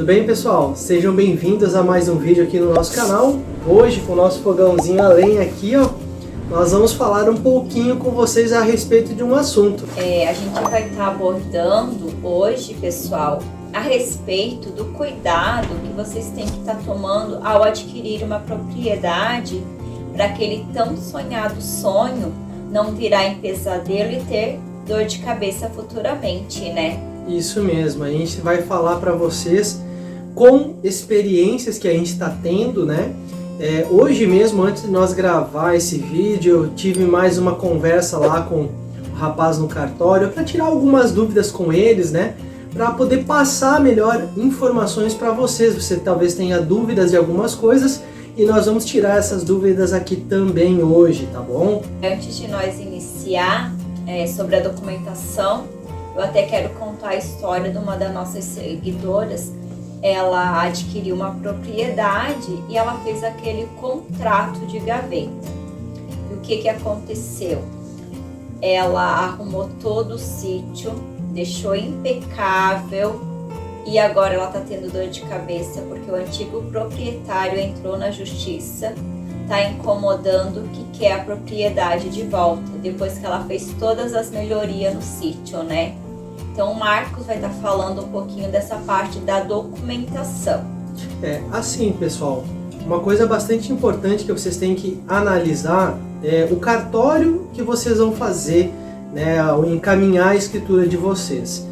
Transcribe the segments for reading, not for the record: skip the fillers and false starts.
bem, pessoal? Sejam bem-vindos a mais um vídeo aqui no nosso canal. Hoje, com o nosso fogãozinho a lenha aqui, ó, nós vamos falar um pouquinho com vocês a respeito de um assunto. A gente vai estar abordando hoje, pessoal, a respeito do cuidado que vocês têm que estar tomando ao adquirir uma propriedade para aquele tão sonhado sonho não virar em pesadelo e ter dor de cabeça futuramente, né? Isso mesmo, a gente vai falar para vocês com experiências que a gente está tendo, né? Hoje mesmo, antes de nós gravar esse vídeo, eu tive mais uma conversa lá com o rapaz no cartório para tirar algumas dúvidas com eles, né? Para poder passar melhor informações para vocês. Você talvez tenha dúvidas de algumas coisas e nós vamos tirar essas dúvidas aqui também hoje, tá bom? Antes de nós iniciar sobre a documentação, eu até quero contar a história de uma das nossas seguidoras. Ela adquiriu uma propriedade e ela fez aquele contrato de gaveta. E o que aconteceu? Ela arrumou todo o sítio, deixou impecável e agora ela está tendo dor de cabeça porque o antigo proprietário entrou na justiça, está incomodando que quer a propriedade de volta, depois que ela fez todas as melhorias no sítio, né? Então o Marcos vai estar falando um pouquinho dessa parte da documentação. Assim, pessoal, uma coisa bastante importante que vocês têm que analisar é o cartório que vocês vão fazer, né, ao encaminhar a escritura de vocês.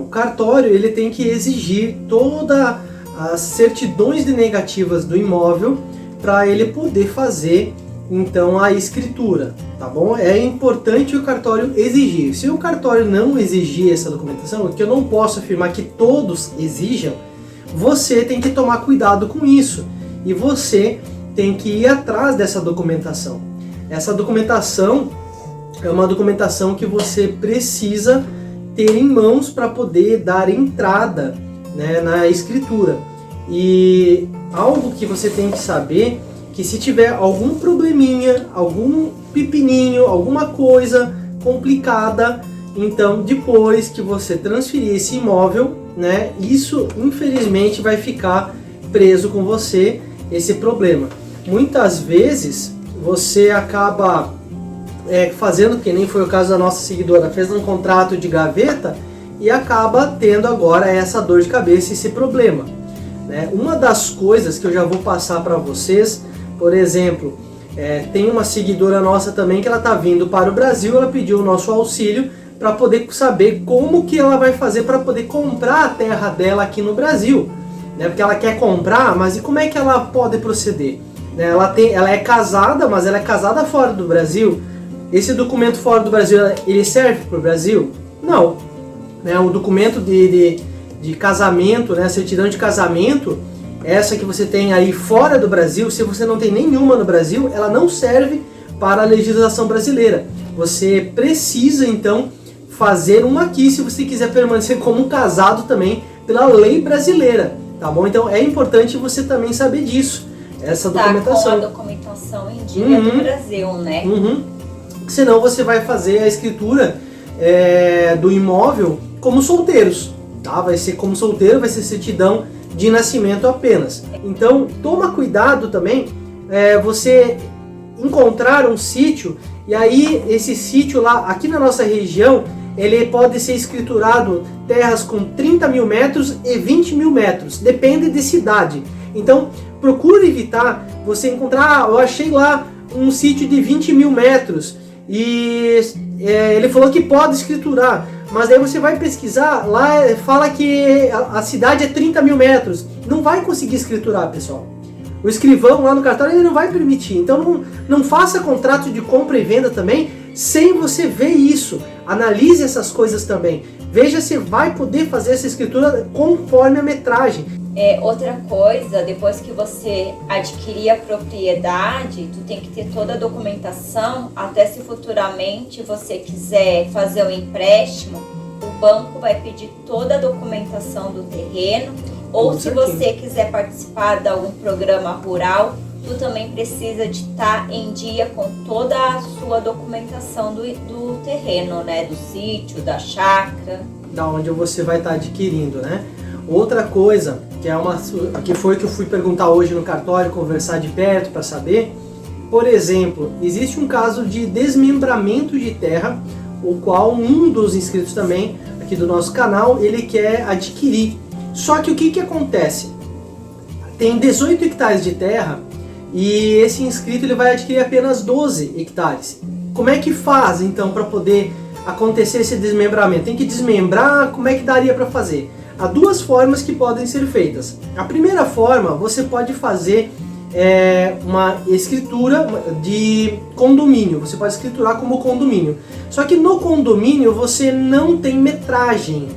O cartório ele tem que exigir todas as certidões de negativas do imóvel para ele poder fazer então a escritura, tá bom? É importante o cartório exigir. Se o cartório não exigir essa documentação, que eu não posso afirmar que todos exijam, você tem que tomar cuidado com isso e você tem que ir atrás dessa documentação. Essa documentação é uma documentação que você precisa ter em mãos para poder dar entrada, né, na escritura. E algo que você tem que saber, que se tiver algum probleminha, algum pepininho, alguma coisa complicada, então depois que você transferir esse imóvel, né, isso infelizmente vai ficar preso com você, esse problema. Muitas vezes você acaba fazendo, que nem foi o caso da nossa seguidora, fez um contrato de gaveta e acaba tendo agora essa dor de cabeça, esse problema, né? Uma das coisas que eu já vou passar para vocês, por exemplo, tem uma seguidora nossa também que ela está vindo para o Brasil, ela pediu o nosso auxílio para poder saber como que ela vai fazer para poder comprar a terra dela aqui no Brasil, né? Porque ela quer comprar, mas e como é que ela pode proceder? Né? Ela é casada, mas ela é casada fora do Brasil. Esse documento fora do Brasil, ele serve para o Brasil? Não. Né? O documento de casamento, né? A certidão de casamento, essa que você tem aí fora do Brasil, se você não tem nenhuma no Brasil, ela não serve para a legislação brasileira. Você precisa, então, fazer uma aqui se você quiser permanecer como casado também pela lei brasileira, tá bom? Então é importante você também saber disso, essa documentação. Com a documentação em dia do Brasil, né? Senão você vai fazer a escritura do imóvel como solteiros, tá? Vai ser como solteiro, vai ser certidão de nascimento apenas. Então toma cuidado também, você encontrar um sítio, e aí esse sítio lá, aqui na nossa região, ele pode ser escriturado terras com 30 mil metros e 20 mil metros, depende de cidade. Então procure evitar você encontrar, eu achei lá um sítio de 20 mil metros, e ele falou que pode escriturar, mas aí você vai pesquisar, lá fala que a cidade é 30 mil metros, não vai conseguir escriturar, pessoal. O escrivão lá no cartório ele não vai permitir, então não faça contrato de compra e venda também sem você ver isso. Analise essas coisas também, veja se vai poder fazer essa escritura conforme a metragem. Outra coisa, depois que você adquirir a propriedade, tu tem que ter toda a documentação, até se futuramente você quiser fazer um empréstimo, o banco vai pedir toda a documentação do terreno, ou se você quiser participar de algum programa rural, tu também precisa de estar em dia com toda a sua documentação do terreno, né, do sítio, da chácara. Da onde você vai estar adquirindo, né? Outra coisa, que foi que eu fui perguntar hoje no cartório, conversar de perto para saber, por exemplo, existe um caso de desmembramento de terra, o qual um dos inscritos também aqui do nosso canal, ele quer adquirir. Só que o que acontece? Tem 18 hectares de terra e esse inscrito ele vai adquirir apenas 12 hectares. Como é que faz então para poder acontecer esse desmembramento? Tem que desmembrar? Como é que daria para fazer? Há duas formas que podem ser feitas. A primeira forma, você pode fazer uma escritura de condomínio. Você pode escriturar como condomínio. Só que no condomínio você não tem metragem.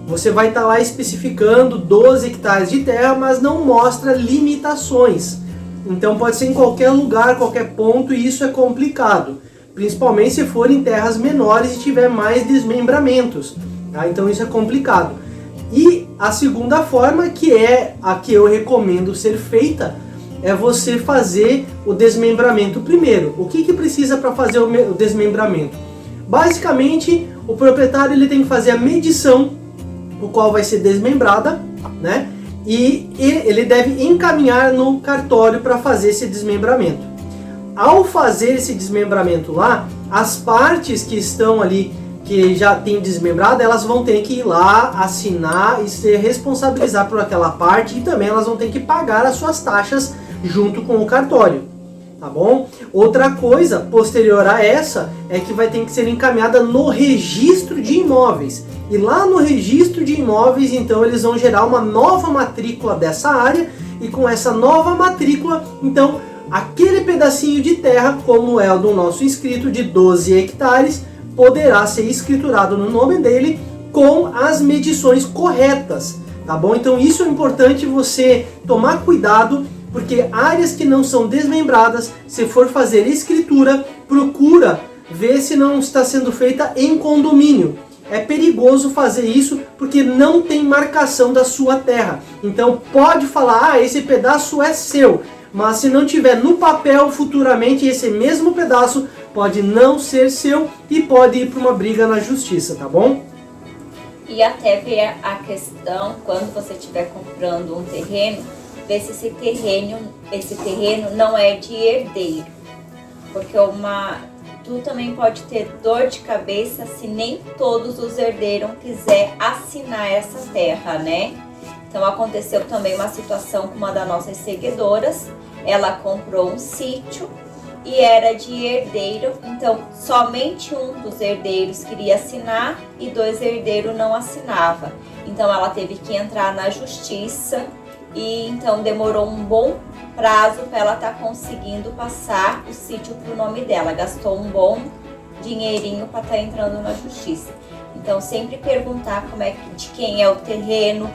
Você vai estar lá especificando 12 hectares de terra, mas não mostra limitações. Então pode ser em qualquer lugar, qualquer ponto, e isso é complicado. Principalmente se for em terras menores e tiver mais desmembramentos. Tá? Então isso é complicado. E a segunda forma, que é a que eu recomendo ser feita, é você fazer o desmembramento primeiro. O que precisa para fazer o desmembramento? Basicamente, o proprietário ele tem que fazer a medição, o qual vai ser desmembrada, né? E ele deve encaminhar no cartório para fazer esse desmembramento. Ao fazer esse desmembramento lá, as partes que estão ali, que já tem desmembrado, elas vão ter que ir lá, assinar e se responsabilizar por aquela parte, e também elas vão ter que pagar as suas taxas junto com o cartório, tá bom? Outra coisa posterior a essa é que vai ter que ser encaminhada no registro de imóveis. E lá no registro de imóveis, então, eles vão gerar uma nova matrícula dessa área, e com essa nova matrícula, então, aquele pedacinho de terra, como é o do nosso inscrito, de 12 hectares, poderá ser escriturado no nome dele com as medições corretas, tá bom? Então isso é importante você tomar cuidado, porque áreas que não são desmembradas, se for fazer escritura, procura ver se não está sendo feita em condomínio. É perigoso fazer isso porque não tem marcação da sua terra. Então pode falar, esse pedaço é seu, mas se não tiver no papel, futuramente esse mesmo pedaço pode não ser seu e pode ir para uma briga na justiça, tá bom? E até ver a questão, quando você estiver comprando um terreno, ver se esse terreno não é de herdeiro. Porque tu também pode ter dor de cabeça se nem todos os herdeiros quiser assinar essa terra, né? Então aconteceu também uma situação com uma das nossas seguidoras. Ela comprou um sítio e era de herdeiro, então somente um dos herdeiros queria assinar e 2 herdeiros não assinava. Então ela teve que entrar na justiça e então demorou um bom prazo para ela estar conseguindo passar o sítio para o nome dela. Gastou um bom dinheirinho para estar entrando na justiça. Então sempre perguntar de quem é o terreno,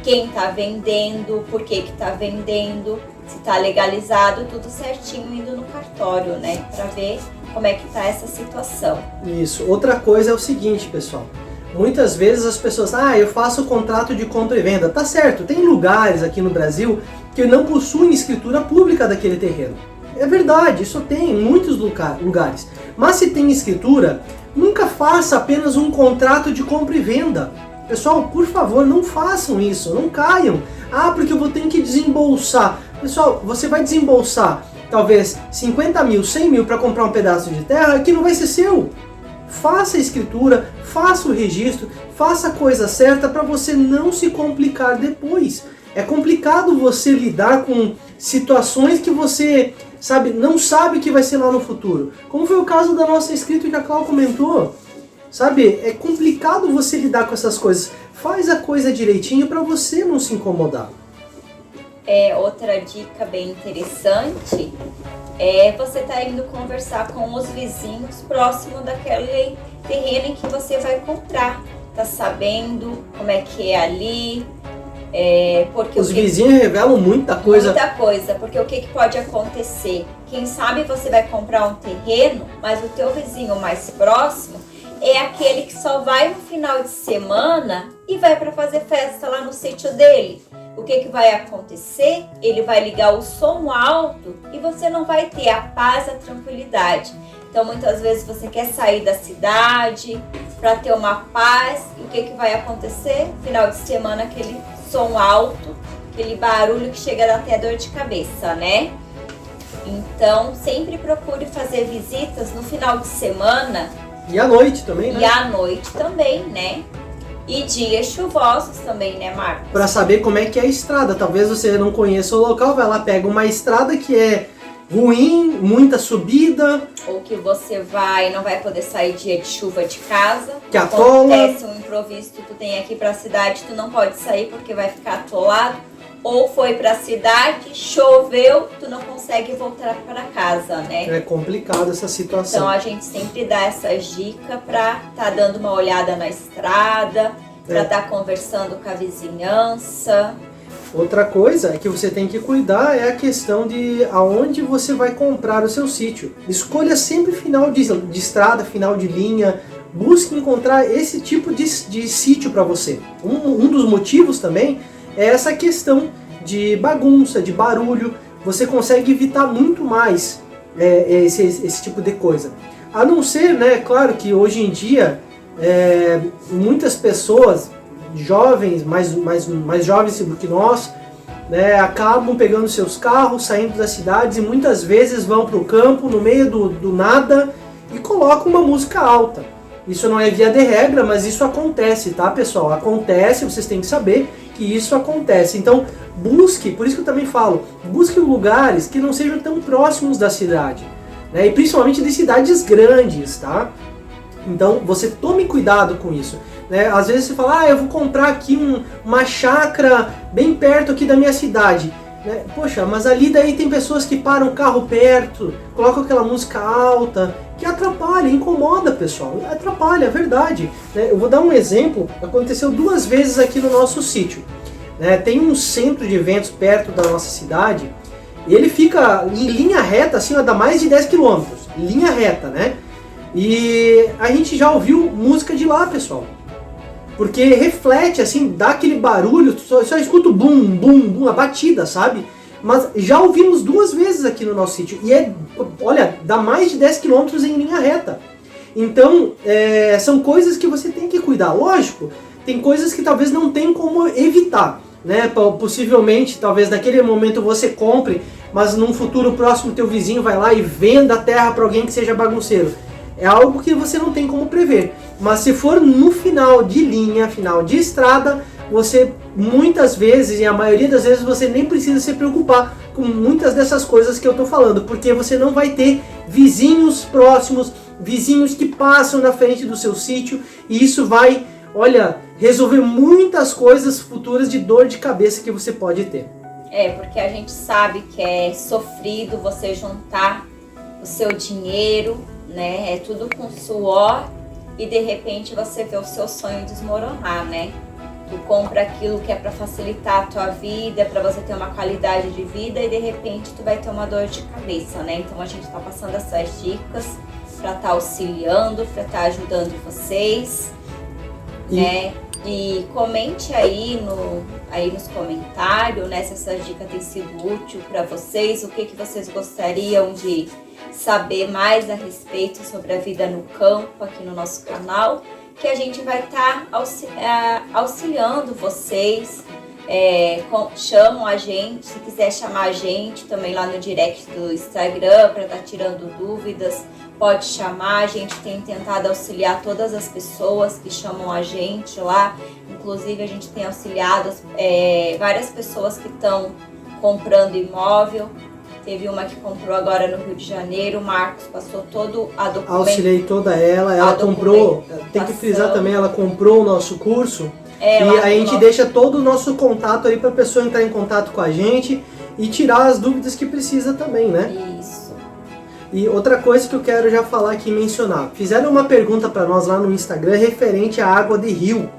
quem está vendendo, por que está vendendo, se está legalizado, tudo certinho, indo no cartório, né? Para ver como é que está essa situação. Isso. Outra coisa é o seguinte, pessoal. Muitas vezes as pessoas, eu faço contrato de compra e venda. Tá certo, tem lugares aqui no Brasil que não possuem escritura pública daquele terreno. É verdade, isso tem em muitos lugares. Mas se tem escritura, nunca faça apenas um contrato de compra e venda. Pessoal, por favor, não façam isso, não caiam. Porque eu vou ter que desembolsar. Pessoal, você vai desembolsar talvez 50 mil, 100 mil para comprar um pedaço de terra que não vai ser seu. Faça a escritura, faça o registro, faça a coisa certa para você não se complicar depois. É complicado você lidar com situações que você não sabe o que vai ser lá no futuro. Como foi o caso da nossa inscrita que a Cláudia comentou. É complicado você lidar com essas coisas. Faz a coisa direitinho para você não se incomodar. Outra dica bem interessante é você estar indo conversar com os vizinhos próximo daquele terreno em que você vai comprar. Tá sabendo como é que é ali? Porque os vizinhos revelam muita coisa. Muita coisa, porque o que pode acontecer? Quem sabe você vai comprar um terreno, mas o teu vizinho mais próximo é aquele que só vai no final de semana e vai para fazer festa lá no sítio dele. O que vai acontecer? Ele vai ligar o som alto e você não vai ter a paz, a tranquilidade. Então, muitas vezes você quer sair da cidade para ter uma paz. E o que vai acontecer? Final de semana, aquele som alto, aquele barulho que chega até dor de cabeça, né? Então, sempre procure fazer visitas no final de semana. E à noite também, né? E à noite também, né? E dias chuvosos também, né, Marcos? Para saber como é que é a estrada. Talvez você não conheça o local, vai lá, pega uma estrada que é ruim, muita subida. Ou que você não vai poder sair dia de chuva de casa. Que atola. Acontece um improviso que tu tem aqui pra cidade, tu não pode sair porque vai ficar atolado. Ou foi pra cidade, choveu, tu não consegue voltar para casa, né? É complicado essa situação. Então a gente sempre dá essas dicas pra tá dando uma olhada na estrada, pra tá conversando com a vizinhança. Outra coisa que você tem que cuidar é a questão de aonde você vai comprar o seu sítio. Escolha sempre final de estrada, final de linha. Busque encontrar esse tipo de sítio para você. Um dos motivos também é essa questão de bagunça, de barulho. Você consegue evitar muito mais esse tipo de coisa. A não ser, né, claro que hoje em dia muitas pessoas jovens, mais jovens do que nós, né, acabam pegando seus carros, saindo das cidades e muitas vezes vão para o campo no meio do nada e colocam uma música alta. Isso não é via de regra, mas isso acontece, tá, pessoal? Acontece, vocês têm que saber que isso acontece. Então, busque, por isso que eu também falo, busque lugares que não sejam tão próximos da cidade, né? E principalmente de cidades grandes, tá? Então, você tome cuidado com isso, né? Às vezes você fala, eu vou comprar aqui uma chácara bem perto aqui da minha cidade. Né? Poxa, mas ali daí tem pessoas que param o carro perto, colocam aquela música alta, que atrapalha, incomoda, pessoal. Atrapalha, é verdade. Né? Eu vou dar um exemplo, aconteceu 2 vezes aqui no nosso sítio. Né? Tem um centro de eventos perto da nossa cidade, e ele fica em linha reta, assim, dá mais de 10 km, linha reta, né? E a gente já ouviu música de lá, pessoal. Porque reflete, assim, dá aquele barulho, só escuta o bum, bum, bum, a batida, sabe? Mas já ouvimos 2 vezes aqui no nosso sítio. E olha, dá mais de 10 km em linha reta. Então, são coisas que você tem que cuidar. Lógico, tem coisas que talvez não tem como evitar, né? Possivelmente, talvez naquele momento você compre, mas num futuro próximo teu vizinho vai lá e venda a terra para alguém que seja bagunceiro. É algo que você não tem como prever. Mas se for no final de linha, final de estrada, você muitas vezes, e a maioria das vezes, você nem precisa se preocupar com muitas dessas coisas que eu tô falando, porque você não vai ter vizinhos próximos, vizinhos que passam na frente do seu sítio, e isso vai, olha, resolver muitas coisas futuras de dor de cabeça que você pode ter. Porque a gente sabe que é sofrido você juntar o seu dinheiro, né? É tudo com suor e de repente você vê o seu sonho desmoronar, né? Tu compra aquilo que é para facilitar a tua vida, para você ter uma qualidade de vida e de repente tu vai ter uma dor de cabeça, né? Então a gente tá passando essas dicas para estar auxiliando, para estar ajudando vocês, né? E comente aí nos comentários, né, se essa dica tem sido útil para vocês, o que vocês gostariam de saber mais a respeito sobre a vida no campo aqui no nosso canal, que a gente vai estar auxiliando vocês. Chamam a gente, se quiser chamar a gente também lá no direct do Instagram para estar tirando dúvidas, pode chamar. A gente tem tentado auxiliar todas as pessoas que chamam a gente lá, inclusive a gente tem auxiliado várias pessoas que estão comprando imóvel. Teve uma que comprou agora no Rio de Janeiro, o Marcos passou todo a documentação. Auxiliei toda ela comprou, tem que frisar também, ela comprou o nosso curso. E a gente deixa todo o nosso contato aí para a pessoa entrar em contato com a gente e tirar as dúvidas que precisa também, né? Isso. E outra coisa que eu quero já falar aqui e mencionar. Fizeram uma pergunta para nós lá no Instagram referente à água de rio.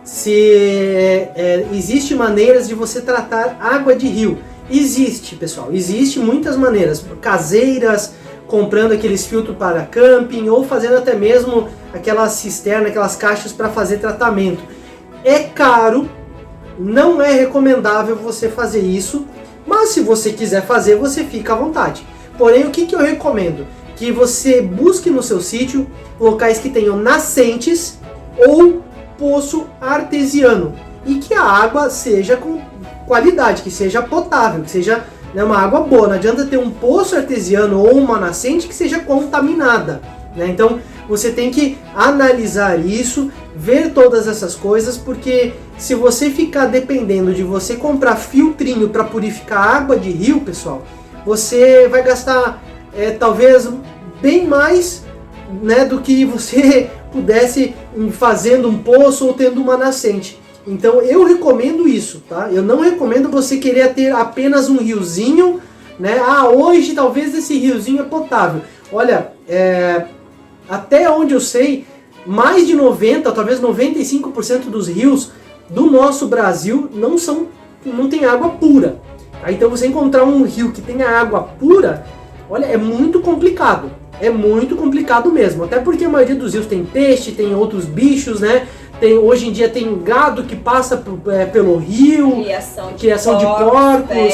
Se existe maneiras de você tratar água de rio. Existe, pessoal. Existe muitas maneiras. Caseiras, comprando aqueles filtros para camping ou fazendo até mesmo aquelas cisternas, aquelas caixas para fazer tratamento. É caro, não é recomendável você fazer isso, mas se você quiser fazer, você fica à vontade. Porém, o que eu recomendo? Que você busque no seu sítio locais que tenham nascentes ou poço artesiano. e que a água seja com qualidade, que seja potável, que seja, né, uma água boa. Não adianta ter um poço artesiano ou uma nascente que seja contaminada, né? Então você tem que analisar isso, ver todas essas coisas, porque se você ficar dependendo de você comprar filtrinho para purificar água de rio, pessoal, você vai gastar talvez bem mais, né, do que você pudesse fazendo um poço ou tendo uma nascente. Então eu recomendo isso, tá? Eu não recomendo você querer ter apenas um riozinho, né? Hoje talvez esse riozinho é potável. Olha, até onde eu sei, mais de 90%, talvez 95% dos rios do nosso Brasil não tem água pura. Tá? Então você encontrar um rio que tenha água pura, olha, é muito complicado. É muito complicado mesmo. Até porque a maioria dos rios tem peixe, tem outros bichos, né? Hoje em dia tem gado que passa pelo rio, criação de porcos.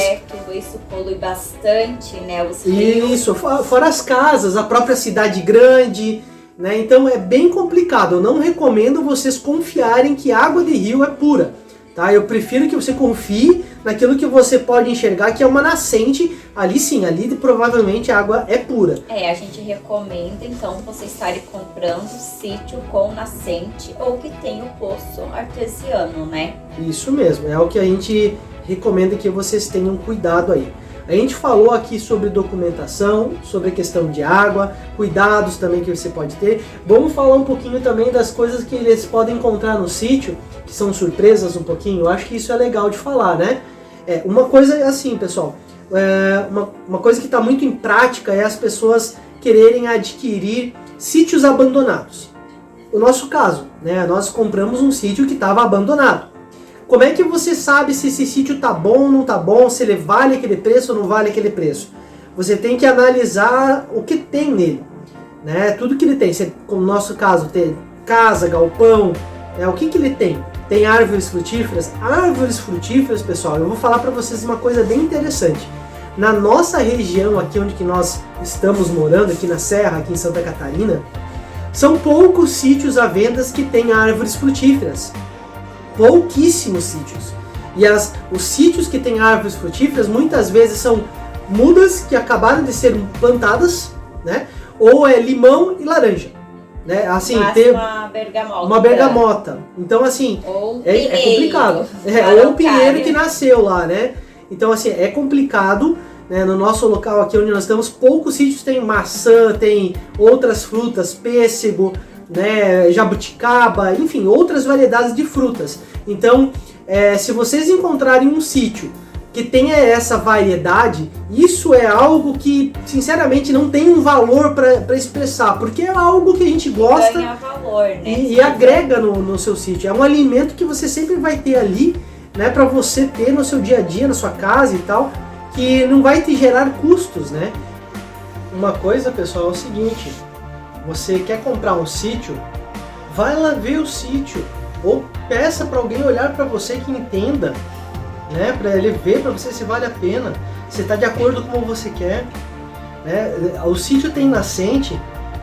Isso polui bastante, né? Isso, fora as casas, a própria cidade grande, né? Então é bem complicado. Eu não recomendo vocês confiarem que água de rio é pura, tá? Eu prefiro que você confie naquilo que você pode enxergar que é uma nascente. Ali sim, ali provavelmente a água é pura. A gente recomenda então você estarem comprando sítio com nascente ou que tenha o poço artesiano, né? Isso mesmo, é o que a gente recomenda que vocês tenham cuidado aí. A gente falou aqui sobre documentação, sobre a questão de água, cuidados também que você pode ter. Vamos falar um pouquinho também das coisas que eles podem encontrar no sítio, que são surpresas um pouquinho. Eu acho que isso é legal de falar, né? Uma coisa é assim, pessoal, uma coisa que está muito em prática é as pessoas quererem adquirir sítios abandonados. O nosso caso, né? Nós compramos um sítio que estava abandonado. Como é que você sabe se esse sítio tá bom ou não tá bom, se ele vale aquele preço ou não vale aquele preço? Você tem que analisar o que tem nele, né? Tudo que ele tem. Como no nosso caso, tem casa, galpão, o que ele tem? Tem árvores frutíferas? Árvores frutíferas, pessoal, eu vou falar para vocês uma coisa bem interessante. Na nossa região, aqui onde que nós estamos morando, aqui na Serra, aqui em Santa Catarina, são poucos sítios à venda que têm árvores frutíferas. Pouquíssimos sítios. E os sítios que têm árvores frutíferas muitas vezes são mudas que acabaram de ser plantadas, né? Ou limão e laranja, né? Assim, uma bergamota. Então assim, é complicado. Ou um pinheiro que nasceu lá, né? Então assim, é complicado, né? No nosso local aqui onde nós estamos, poucos sítios tem maçã, tem outras frutas, pêssego, né, jabuticaba, enfim, outras variedades de frutas. Então, se vocês encontrarem um sítio que tenha essa variedade, isso é algo que, sinceramente, não tem um valor para expressar, porque é algo que a gente gosta. Ganha valor, né? e agrega no seu sítio. É um alimento que você sempre vai ter ali, né, para você ter no seu dia a dia, na sua casa e tal, que não vai te gerar custos, né? Uma coisa, pessoal, é o seguinte: você quer comprar um sítio, vai lá ver o sítio, ou peça para alguém olhar para você que entenda, né, para ele ver para você se vale a pena, se está de acordo com o que você quer, né? O sítio tem nascente,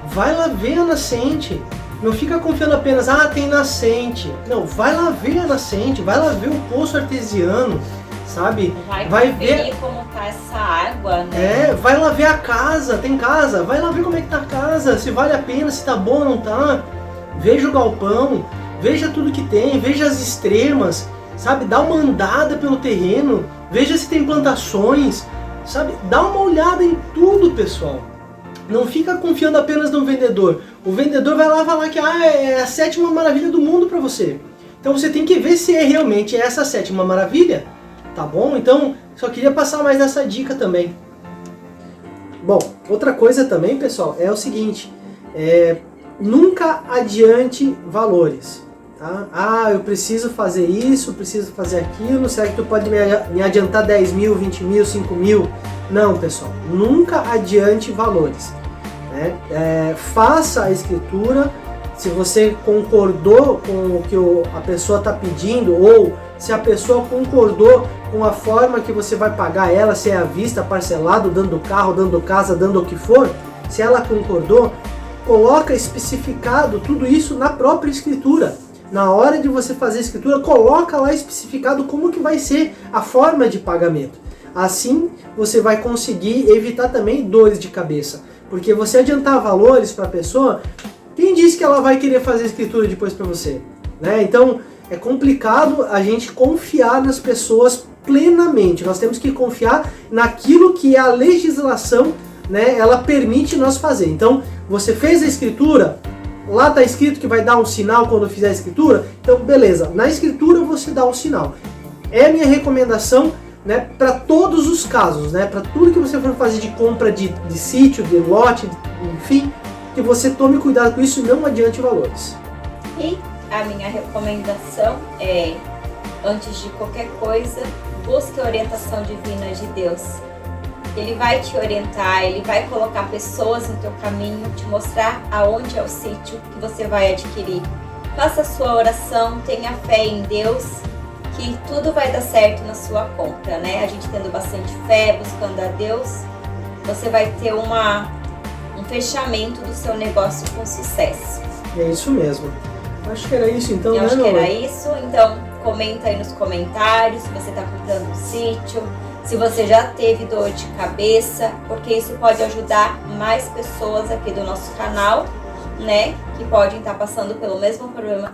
vai lá ver a nascente, não fica confiando apenas, tem nascente, não, vai lá ver a nascente, vai lá ver o poço artesiano, sabe? Vai ver como tá essa água, né? Vai lá ver a casa, tem casa, vai lá ver como é que tá a casa, se vale a pena, se tá bom ou não tá. Veja o galpão, veja tudo que tem, veja as extremas, sabe? Dá uma andada pelo terreno, veja se tem plantações, sabe? Dá uma olhada em tudo, pessoal. Não fica confiando apenas no vendedor. O vendedor vai lá falar que é a 7ª maravilha do mundo para você. Então você tem que ver se realmente é essa 7ª maravilha. Tá bom? Então, só queria passar mais essa dica também. Bom, outra coisa também, pessoal, é o seguinte. Nunca adiante valores. Tá? Eu preciso fazer isso, preciso fazer aquilo. Será que tu pode me adiantar 10 mil, 20 mil, 5 mil? Não, pessoal. Nunca adiante valores. Né? Faça a escritura. Se você concordou com o que a pessoa está pedindo, ou se a pessoa concordou com a forma que você vai pagar ela, se é à vista, parcelado, dando carro, dando casa, dando o que for, se ela concordou, coloca especificado tudo isso na própria escritura. na hora de você fazer a escritura, coloca lá especificado como que vai ser a forma de pagamento. Assim, você vai conseguir evitar também dores de cabeça. Porque você adiantar valores para a pessoa, quem disse que ela vai querer fazer a escritura depois para você? Né? Então, é complicado a gente confiar nas pessoas plenamente. Nós temos que confiar naquilo que a legislação, né, ela permite nós fazer. Então, você fez a escritura, lá está escrito que vai dar um sinal quando fizer a escritura, então beleza, na escritura você dá um sinal. É a minha recomendação, né, para todos os casos, né, para tudo que você for fazer de compra de sítio, de lote, enfim, que você tome cuidado com isso e não adiante valores. E a minha recomendação é, antes de qualquer coisa, busque a orientação divina de Deus. Ele vai te orientar, ele vai colocar pessoas no teu caminho, te mostrar aonde é o sítio que você vai adquirir. Faça a sua oração, tenha fé em Deus, que tudo vai dar certo na sua compra, né? A gente tendo bastante fé, buscando a Deus, você vai ter um fechamento do seu negócio com sucesso. É isso mesmo. Acho que era isso então, Eu né, acho que era Noah? isso, então comenta aí nos comentários se você está comprando um sítio, se você já teve dor de cabeça, porque isso pode ajudar mais pessoas aqui do nosso canal, né? Que podem estar passando pelo mesmo problema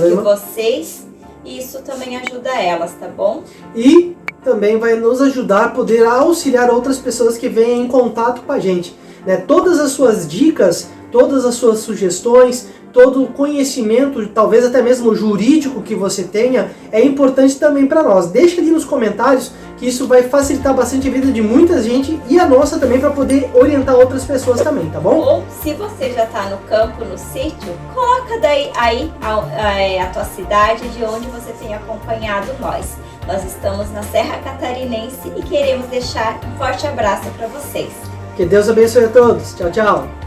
que vocês, e isso também ajuda elas, tá bom? E também vai nos ajudar a poder auxiliar outras pessoas que venham em contato com a gente, né? Todas as suas dicas, todas as suas sugestões, todo o conhecimento, talvez até mesmo jurídico que você tenha, é importante também para nós. Deixa ali nos comentários que isso vai facilitar bastante a vida de muita gente e a nossa também, para poder orientar outras pessoas também, tá bom? Ou se você já está no campo, no sítio, coloca daí aí a tua cidade de onde você tem acompanhado nós. Nós estamos na Serra Catarinense e queremos deixar um forte abraço para vocês. Que Deus abençoe a todos. Tchau, tchau.